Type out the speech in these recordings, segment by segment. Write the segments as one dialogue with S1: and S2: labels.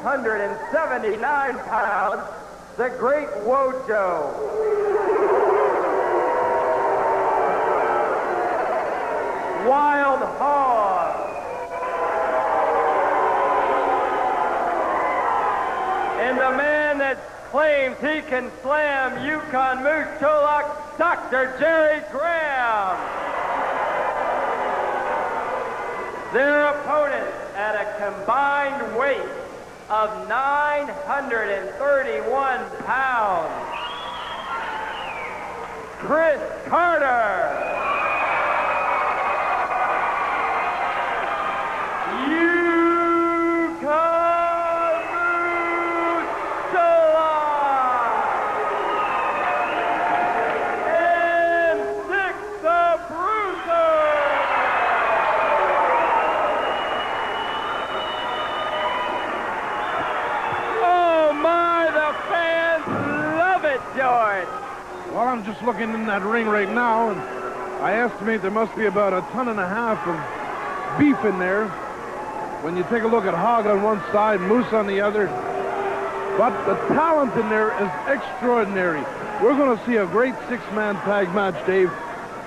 S1: 179 pounds, the great Wojo. Wild Hogg. And the man that claims he can slam Yukon Moose Cholak, Dr. Jerry Graham. Their opponent at a combined weight of 931 pounds, Chris Carter.
S2: Well, I'm just looking in that ring right now, and I estimate there must be about 1.5 tons of beef in there. When you take a look at Hogg on one side, Moose on the other. But the talent in there is extraordinary. We're going to see a great six-man tag match, Dave.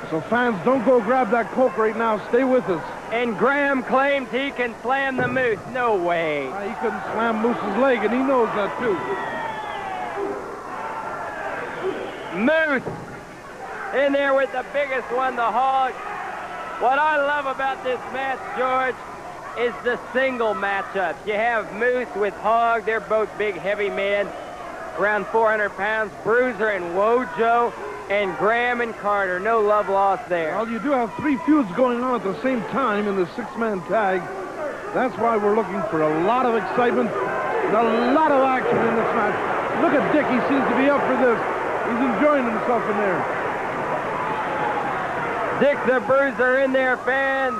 S2: So fans, don't go grab that Coke right now. Stay with us.
S1: And Graham claims he can slam the Moose. No way.
S2: He couldn't slam Moose's leg, and he knows that, too.
S1: Moose in there with the biggest one, the Hogg. What I love about this match, George, is the single matchups. You have Moose with Hogg. They're both big, heavy men, around 400 pounds. Bruiser and Wojo, and Graham and Carter. No love lost there.
S2: Well, you do have 3 feuds going on at the same time in the six-man tag. That's why we're looking for a lot of excitement and a lot of action in this match. Look at Dick. He seems to be up for this. He's enjoying himself in there.
S1: Dick the Bruiser in there, fans.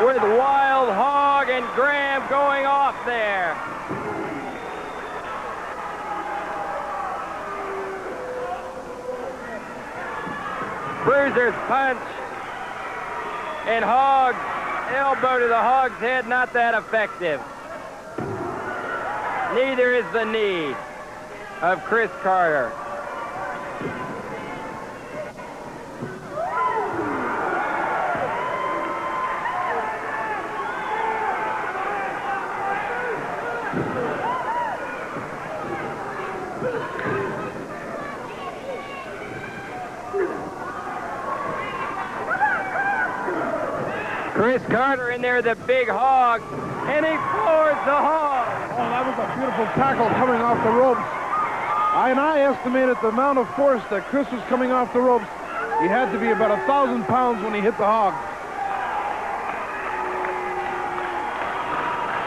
S1: With Wild Hogg and Graham going off there. Bruiser's punch and Hogg's elbow to the Hogg's head, not that effective. Neither is the knee of Chris Carter. Chris Carter in there, the big Hogg, and he floors the Hogg.
S2: Oh, that was a beautiful tackle coming off the ropes. I estimated the amount of force that Chris was coming off the ropes. He had to be about 1,000 pounds when he hit the Hogg.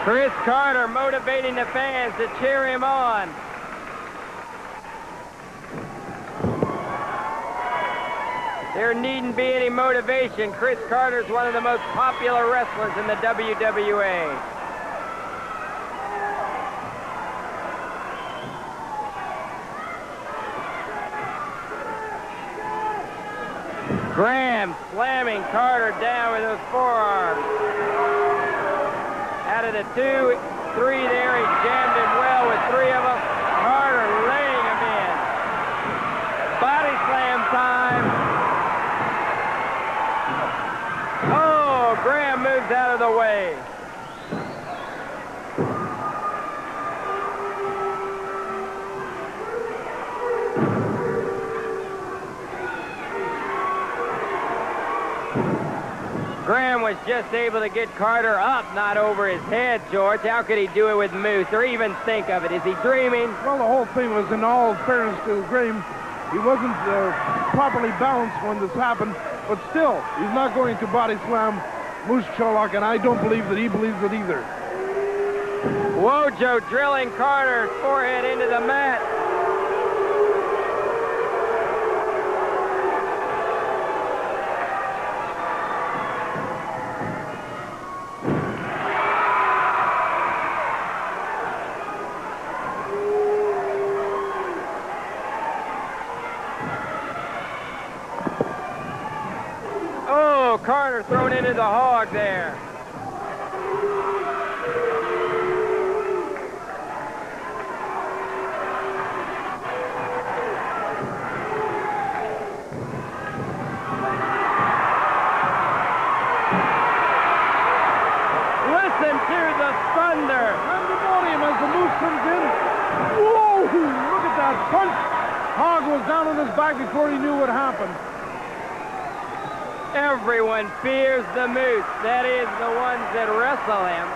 S1: Chris Carter motivating the fans to cheer him on. There needn't be any motivation. Chris Carter's one of the most popular wrestlers in the WWA. Graham slamming Carter down with those forearms. Out of the 2, 3 there, he jammed him well with 3 of them. Carter laying him in. Body slam time. Oh, Graham moves out of the way. Graham was just able to get Carter up, not over his head, George. How could he do it with Moose, or even think of it? Is he dreaming?
S2: Well, the whole thing was, in all fairness to Graham, he wasn't properly balanced when this happened, but still, he's not going to body slam Moose Cholak, and I don't believe that he believes it either.
S1: Wojo drilling Carter's forehead into the mat. Carter thrown into the Hogg there. into the thunder.
S2: Pandemonium as the Moose comes in. Whoa! Look at that punch. Hogg was down on his back before he knew what happened.
S1: Everyone fears the Moose. That is, the ones that wrestle him.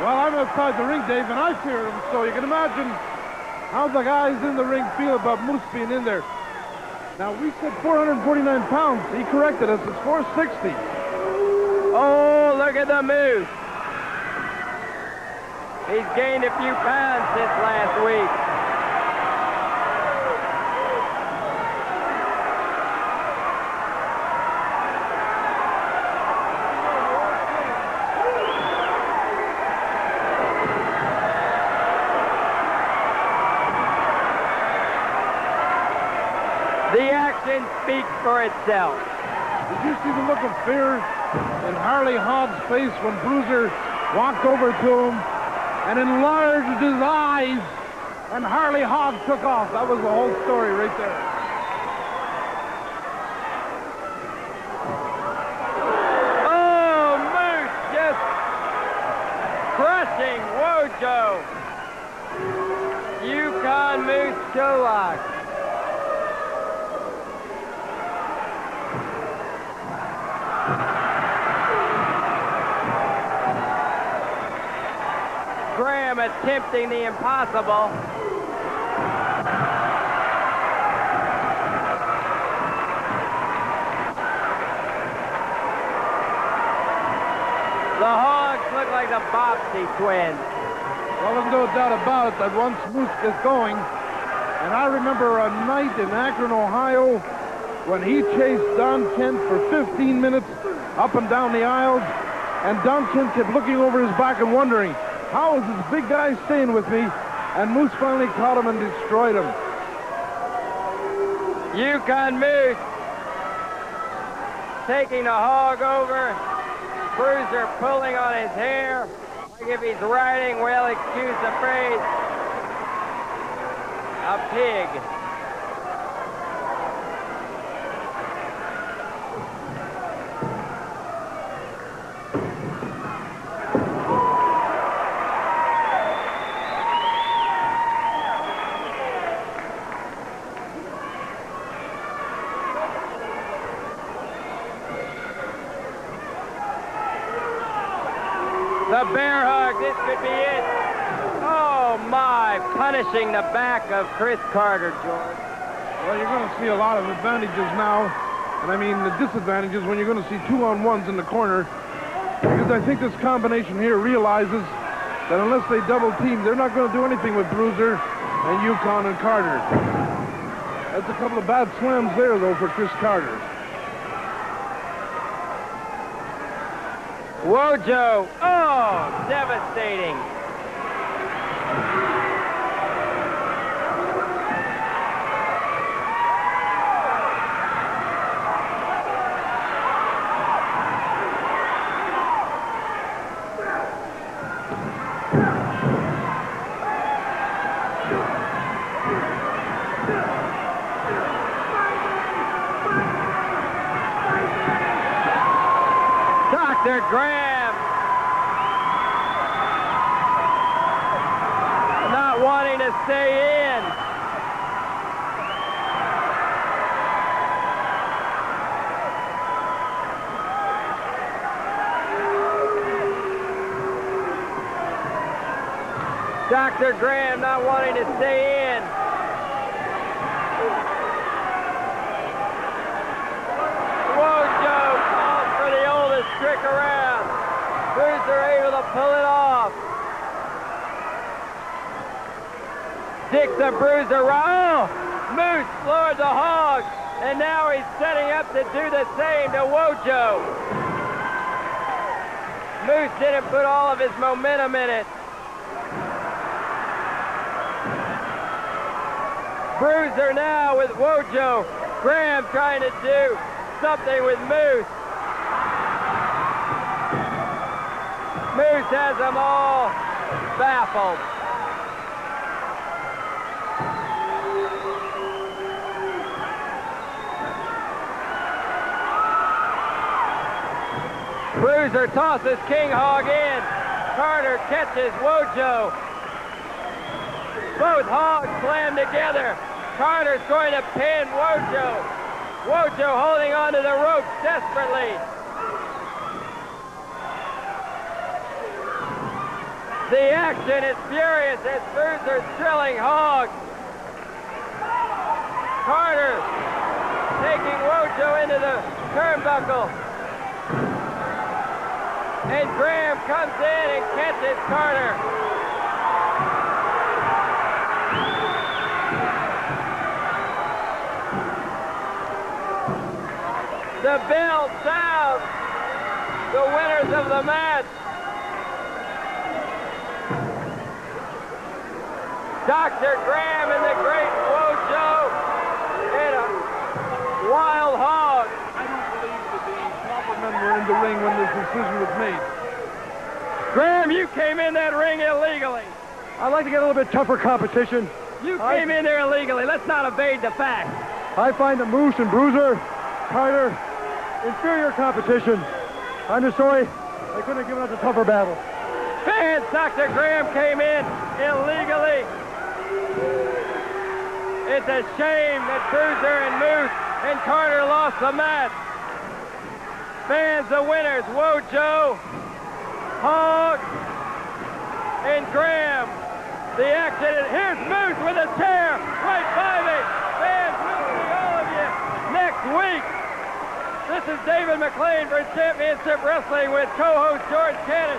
S2: Well, I'm outside the ring, Dave, and I fear him, so you can imagine how the guys in the ring feel about Moose being in there. Now, we said 449 pounds. He corrected us. It's 460.
S1: Oh, look at the Moose. He's gained a few pounds since last week. The action speaks for itself.
S2: Did you see the look of fear in Harley Hogg's face when Bruiser walked over to him and enlarged his eyes, and Harley Hogg took off? That was the whole story right there.
S1: Oh, Moose just crushing Wojo. Yukon Moose Cholak. Graham attempting the impossible. The Hoggs look like the Bobsey twins.
S2: Well, there's no doubt about it that once Moose gets going, and I remember a night in Akron, Ohio, when he chased Don Kent for 15 minutes up and down the aisles, and Don Kent kept looking over his back and wondering, how is this big guy staying with me? And Moose finally caught him and destroyed him.
S1: Yukon Moose taking the Hogg over. Bruiser pulling on his hair. Like if he's riding, well, excuse the phrase, a pig. The bear hug, this could be it. Oh my, punishing the back of Chris Carter, George.
S2: Well, you're going to see a lot of advantages now, and I mean the disadvantages when you're going to see 2-on-1s in the corner, because I think this combination here realizes that unless they double team, they're not going to do anything with Bruiser and Yukon and Carter. That's a couple of bad slams there, though, for Chris Carter.
S1: Wojo, oh, devastating. Dr. Graham not wanting to stay in. Dr. Graham not wanting to stay in. Wojo calls for the oldest trick around. Bruiser able to pull it off. Sticks the Bruiser. Oh! Moose floored the Hogg, and now he's setting up to do the same to Wojo. Moose didn't put all of his momentum in it. Bruiser now with Wojo. Graham trying to do something with Moose. Moose has them all baffled. Bruiser tosses King Hogg in. Carter catches Wojo. Both Hoggs slam together. Carter's going to pin Wojo. Wojo holding onto the ropes desperately. The action is furious as Bruiser's drilling Hogg. Carter taking Wojo into the turnbuckle. And Graham comes in and catches Carter. The bell sounds. The winners of the match. Dr. Graham and the great Wojo and a wild Hogg.
S2: I don't believe that the proper men were in the ring when this decision was made.
S1: Graham, you came in that ring illegally.
S3: I'd like to get a little bit tougher competition.
S1: You came in there illegally. Let's not evade the fact.
S3: I find that Moose and Bruiser, Carter, inferior competition. I'm just sorry they couldn't have given us a tougher battle.
S1: Fans, Dr. Graham came in illegally. It's a shame that Bruiser and Moose and Carter lost the match. Fans, the winners, Wojo, Hogg, and Graham. The action, here's Moose with a chair right by me. Fans, we'll see all of you next week. This is David McLane for Championship Wrestling with co-host George Cannon.